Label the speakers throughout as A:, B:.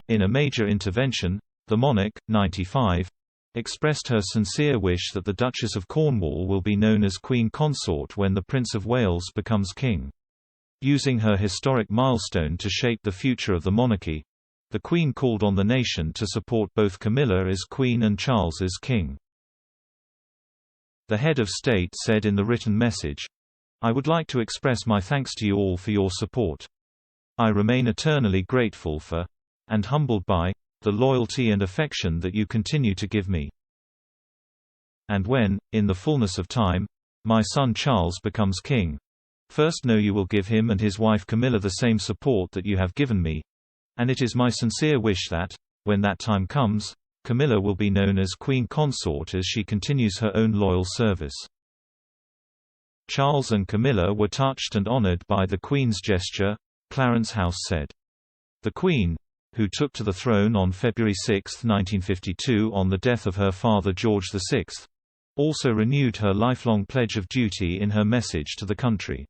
A: In a major intervention, the monarch, 95, expressed her sincere wish that the Duchess of Cornwall will be known as Queen Consort when the Prince of Wales becomes king. Using her historic milestone to shape the future of the monarchy, the Queen called on the nation to support both Camilla as Queen and Charles as King. The head of state said in the written message, "I would like to express my thanks to you all for your support. I remain eternally grateful for, and humbled by, the loyalty and affection that you continue to give me. And when, in the fullness of time, my son Charles becomes king, first know you will give him and his wife Camilla the same support that you have given me, and it is my sincere wish that, when that time comes, Camilla will be known as Queen Consort as she continues her own loyal service." Charles and Camilla were touched and honored by the Queen's gesture, Clarence House said. The Queen, who took to the throne on February 6, 1952 on the death of her father George VI, also renewed her lifelong pledge of duty in her message to the country.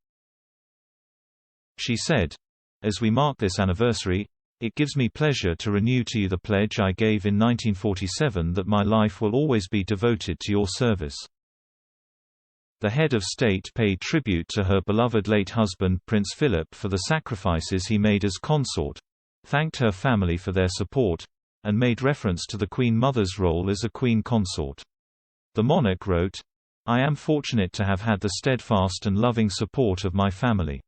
A: She said, "As we mark this anniversary, it gives me pleasure to renew to you the pledge I gave in 1947 that my life will always be devoted to your service." The head of state paid tribute to her beloved late husband Prince Philip for the sacrifices he made as consort, thanked her family for their support, and made reference to the Queen Mother's role as a Queen Consort. The monarch wrote, "I am fortunate to have had the steadfast and loving support of my family.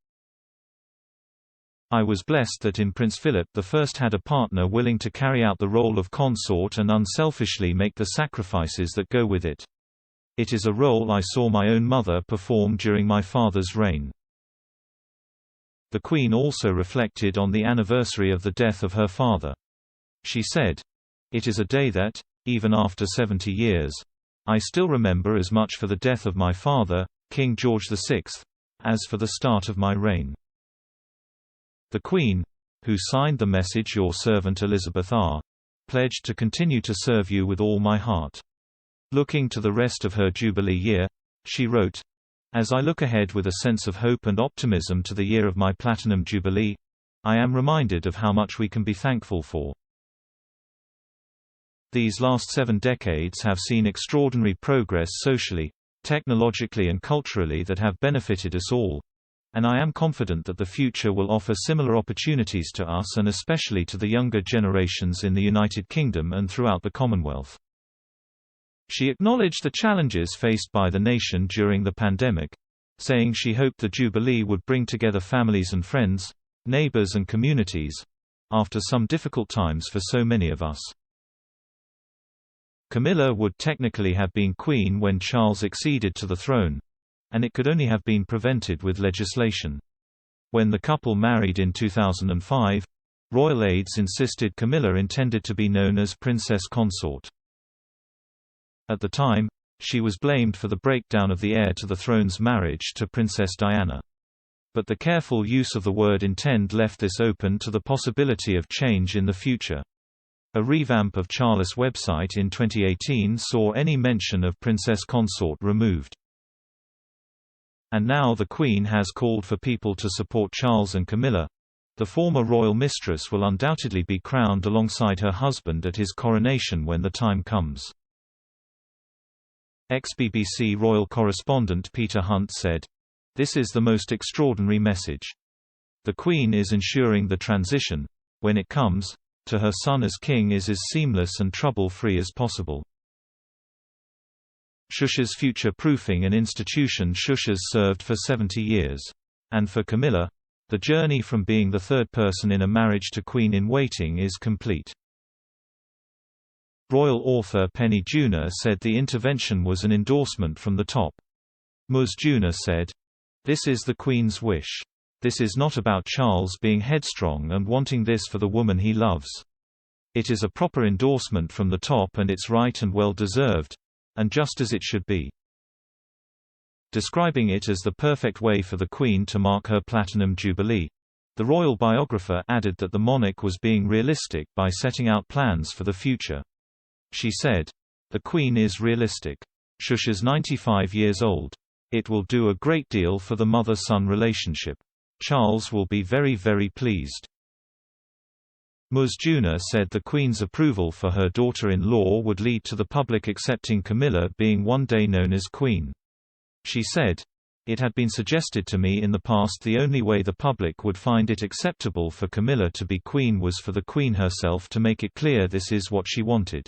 A: I was blessed that in Prince Philip I had a partner willing to carry out the role of consort and unselfishly make the sacrifices that go with it. It is a role I saw my own mother perform during my father's reign." The Queen also reflected on the anniversary of the death of her father. She said, "It is a day that, even after 70 years, I still remember as much for the death of my father, King George VI, as for the start of my reign." The Queen, who signed the message "Your servant Elizabeth R., pledged to continue to serve you with all my heart." Looking to the rest of her Jubilee year, she wrote, "As I look ahead with a sense of hope and optimism to the year of my Platinum Jubilee, I am reminded of how much we can be thankful for. These last 7 decades have seen extraordinary progress socially, technologically and culturally that have benefited us all, and I am confident that the future will offer similar opportunities to us and especially to the younger generations in the United Kingdom and throughout the Commonwealth." She acknowledged the challenges faced by the nation during the pandemic, saying she hoped the Jubilee would bring together families and friends, neighbors and communities, after some difficult times for so many of us. Camilla would technically have been queen when Charles acceded to the throne, and it could only have been prevented with legislation. When the couple married in 2005, royal aides insisted Camilla intended to be known as Princess Consort. At the time, she was blamed for the breakdown of the heir to the throne's marriage to Princess Diana. But the careful use of the word intend left this open to the possibility of change in the future. A revamp of Charles' website in 2018 saw any mention of Princess Consort removed. And now the Queen has called for people to support Charles and Camilla. The former royal mistress will undoubtedly be crowned alongside her husband at his coronation when the time comes. Ex-BBC royal correspondent Peter Hunt said, "This is the most extraordinary message. The Queen is ensuring the transition, when it comes, to her son as king is as seamless and trouble-free as possible." Shush's future-proofing an institution Shush has served for 70 years. And for Camilla, the journey from being the third person in a marriage to Queen-in-Waiting is complete. Royal author Penny Junor said the intervention was an endorsement from the top. Ms. Junor said, "This is the Queen's wish. This is not about Charles being headstrong and wanting this for the woman he loves. It is a proper endorsement from the top and it's right and well deserved, and just as it should be." Describing it as the perfect way for the Queen to mark her Platinum Jubilee, the royal biographer added that the monarch was being realistic by setting out plans for the future. She said, "The Queen is realistic. Shush is 95 years old. It will do a great deal for the mother-son relationship. Charles will be very, very pleased." Ms. Juna said the Queen's approval for her daughter-in-law would lead to the public accepting Camilla being one day known as Queen. She said, "It had been suggested to me in the past the only way the public would find it acceptable for Camilla to be Queen was for the Queen herself to make it clear this is what she wanted.